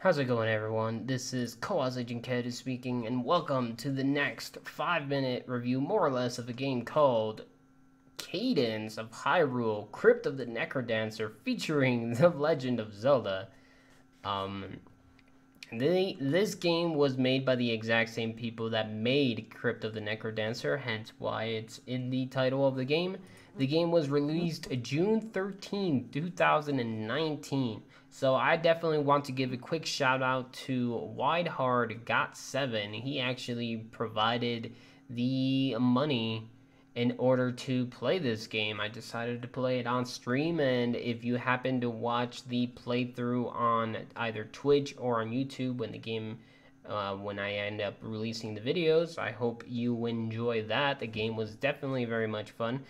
How's it going, everyone? This is Co-Ops Agent Ked speaking, and welcome to the next 5-minute review, more or less, of a game called Cadence of Hyrule, Crypt of the Necrodancer, featuring The Legend of Zelda. This game was made by the exact same people that made Crypt of the Necrodancer, hence why it's in the title of the game. The game was released June 13, 2019. So I definitely want to give a quick shout out to Widehard Got7. He actually provided the money in order to play this game. I decided to play it on stream, and if you happen to watch the playthrough on either Twitch or on YouTube when the game when I end up releasing the videos, I hope you enjoy that. The game was definitely very much fun.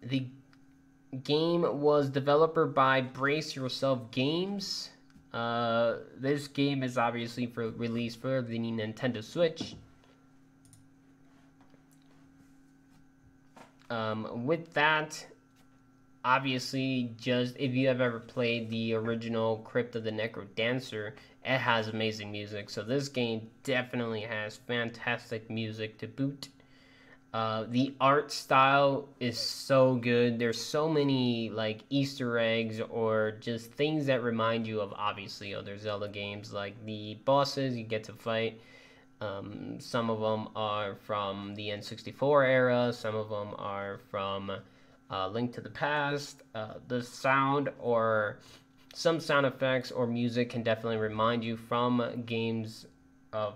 The game was developed by Brace Yourself Games. This game is obviously released for the Nintendo Switch. With that, obviously, just if you have ever played the original Crypt of the Necrodancer, it has amazing music. So this game definitely has fantastic music to boot. The art style is so good. There's so many like Easter eggs or just things that remind you of obviously other Zelda games, like the bosses you get to fight. Some of them are from the N64 era. Some of them are from Link to the Past. The sound or some sound effects or music can definitely remind you from games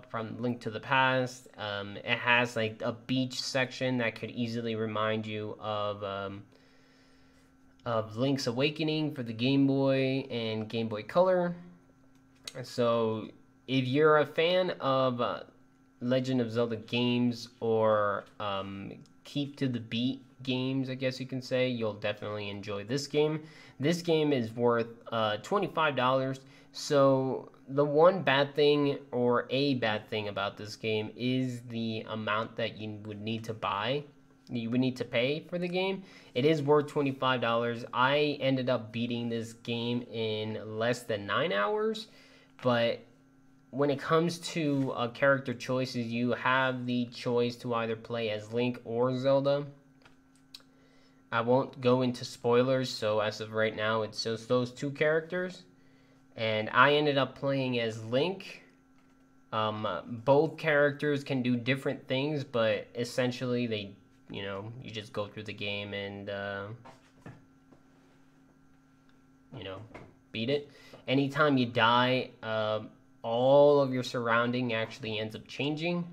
from Link to the Past. It has like a beach section that could easily remind you of Link's Awakening for the Game Boy and Game Boy Color. So if you're a fan of Legend of Zelda games or keep to the beat games, I guess you can say, you'll definitely enjoy this game. This game is worth $25. So the one bad thing or a bad thing about this game is the amount that you would need to buy. You would need to pay for the game. It is worth $25. I ended up beating this game in less than 9 hours, but when it comes to character choices, you have the choice to either play as Link or Zelda. I won't go into spoilers, so as of right now, it's just those two characters. And I ended up playing as Link. Both characters can do different things, but essentially they, you just go through the game and, beat it. Anytime you die, all of your surrounding actually ends up changing.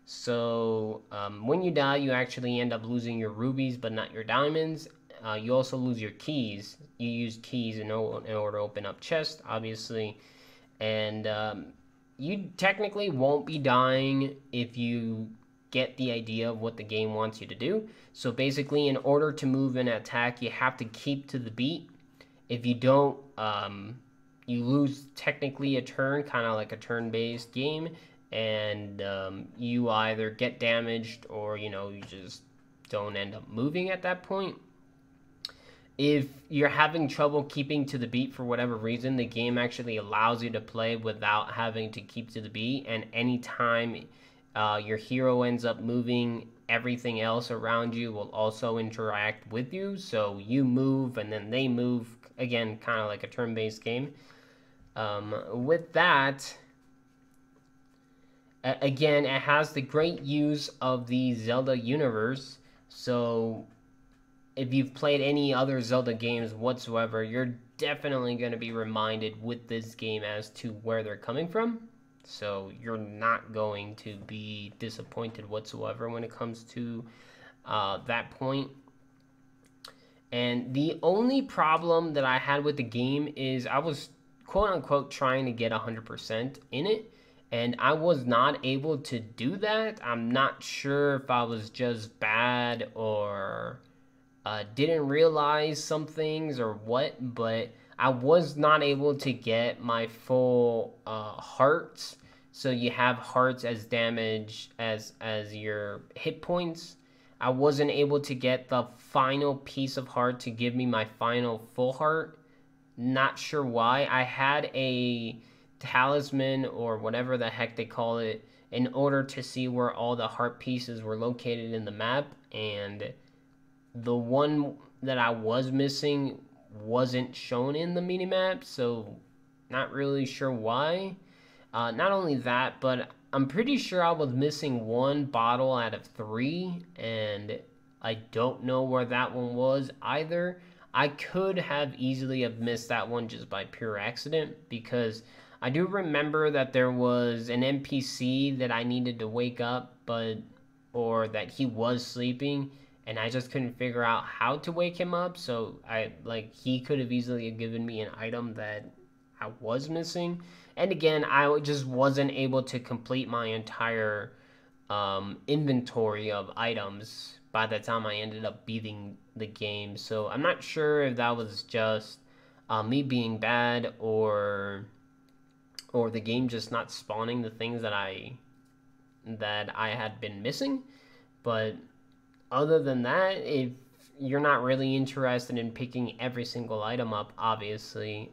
So when you die, you actually end up losing your rubies, but not your diamonds. You also lose your keys. You use keys in order to open up chests, obviously. And you technically won't be dying if you get the idea of what the game wants you to do. So basically, in order to move and attack, you have to keep to the beat. If you don't, you lose technically a turn, kind of like a turn-based game. And you either get damaged or, you just don't end up moving at that point. If you're having trouble keeping to the beat for whatever reason, the game actually allows you to play without having to keep to the beat. And anytime your hero ends up moving, everything else around you will also interact with you. So you move and then they move. Again, kind of like a turn-based game. With that, again, it has the great use of the Zelda universe. So if you've played any other Zelda games whatsoever, you're definitely going to be reminded with this game as to where they're coming from. So you're not going to be disappointed whatsoever when it comes to that point. And the only problem that I had with the game is I was quote-unquote trying to get 100% in it, and I was not able to do that. I'm not sure if I was just bad or didn't realize some things or what, but I was not able to get my full hearts. So you have hearts as damage as your hit points. I wasn't able to get the final piece of heart to give me my final full heart. Not sure why. I had a talisman or whatever the heck they call it in order to see where all the heart pieces were located in the map, and the one that I was missing wasn't shown in the minimap, so not really sure why. Not only that, but I'm pretty sure I was missing one bottle out of 3, and I don't know where that one was either. I could have easily have missed that one just by pure accident, because I do remember that there was an NPC that I needed to wake up, or that he was sleeping, and I just couldn't figure out how to wake him up. So he could have easily given me an item that I was missing. And again, I just wasn't able to complete my entire inventory of items by the time I ended up beating the game. So I'm not sure if that was just me being bad, or the game just not spawning the things that I had been missing. But other than that, if you're not really interested in picking every single item up, obviously,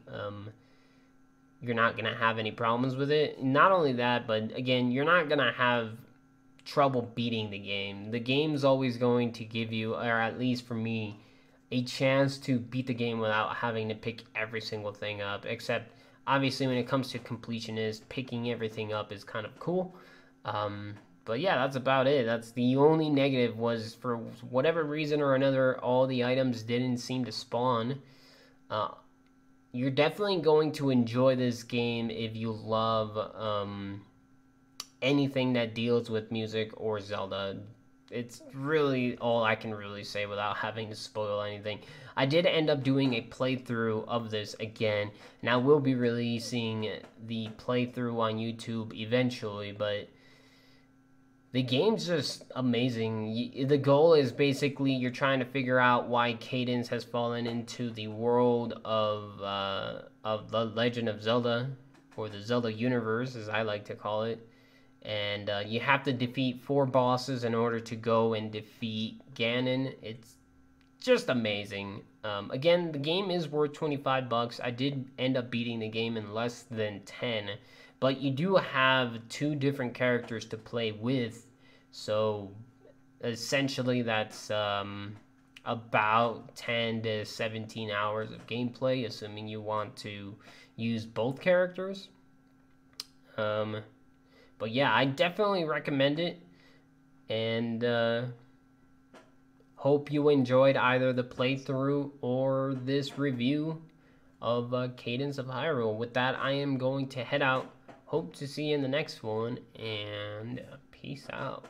you're not going to have any problems with it. Not only that, but again, you're not going to have trouble beating the game. The game's always going to give you, or at least for me, a chance to beat the game without having to pick every single thing up. Except, obviously, when it comes to completionist, picking everything up is kind of cool. But yeah, that's about it. That's the only negative, was for whatever reason or another, all the items didn't seem to spawn. You're definitely going to enjoy this game if you love anything that deals with music or Zelda. It's really all I can really say without having to spoil anything. I did end up doing a playthrough of this again, and I will be releasing the playthrough on YouTube eventually, but the game's just amazing. The goal is basically you're trying to figure out why Cadence has fallen into the world of the Legend of Zelda, or the Zelda universe, as I like to call it. And you have to defeat 4 bosses in order to go and defeat Ganon. It's just amazing. Again, the game is worth $25. I did end up beating the game in less than 10. But you do have 2 different characters to play with, so essentially that's about 10 to 17 hours of gameplay, assuming you want to use both characters. But yeah, I definitely recommend it, and hope you enjoyed either the playthrough or this review of Cadence of Hyrule. With that, I am going to head out. Hope to see you in the next one, and peace out.